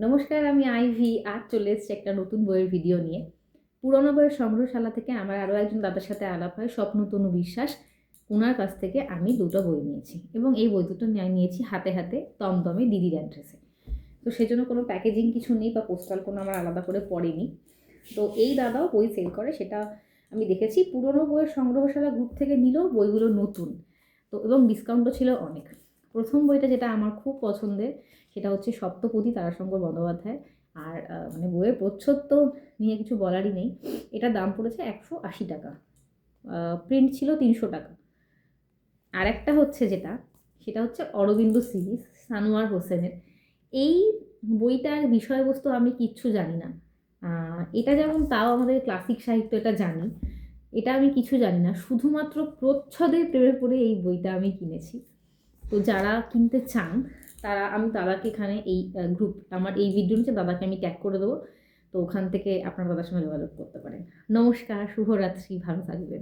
নমস্কার, আমি আইভি। আজ চলে এসেছি একটা নতুন বইয়ের ভিডিও নিয়ে। পুরনো বইয়ের সংগ্রহশালা থেকে আমার আরও একজন দাদার সাথে আলাপ হয়, স্বপ্নতনু বিশ্বাস। ওনার কাছ থেকে আমি দুটো বই নিয়েছি এবং এই বই দুটো নিয়েছি হাতে হাতে দমদমে দিদির অ্যাড্রেসে। তো সেজন্য কোনো প্যাকেজিং কিছু নেই বা পোস্টাল কোনো আমার আলাদা করে পড়েনি। তো এই দাদাও বই সেল করে, সেটা আমি দেখেছি। পুরনো বইয়ের সংগ্রহশালা গ্রুপ থেকে নিলেও বইগুলো নতুন, তো এবং ডিসকাউন্টও ছিল অনেক। প্রথম বইটা যেটা আমার খুব পছন্দের সেটা হচ্ছে সপ্তপদী তারাশঙ্কর বন্দ্যোপাধ্যায়। আর মানে বইয়ের প্রচ্ছদ তো নিয়ে কিছু বলারই নেই। এটার দাম পড়েছে 180 টাকা, প্রিন্ট ছিল 300 টাকা। আর একটা হচ্ছে সেটা হচ্ছে অরবিন্দ সিরিজ, সানোয়ার হোসেনের। এই বইটার বিষয়বস্তু আমি কিচ্ছু জানি না। এটা যেমন তাও আমাদের ক্লাসিক সাহিত্য, এটা জানি। এটা আমি কিছু জানি না, শুধুমাত্র প্রচ্ছদের প্রেমে পড়ে এই বইটা আমি কিনেছি। তো যারা কিনতে চান আমি দাদাকে এখানে এই গ্রুপ, আমার এই ভিডিও নিচে দাদাকে আমি ট্যাগ করে দেবো। তো ওখান থেকে আপনার দাদার সঙ্গে যোগাযোগ করতে পারেন। নমস্কার, শুভরাত্রি, ভালো থাকবেন।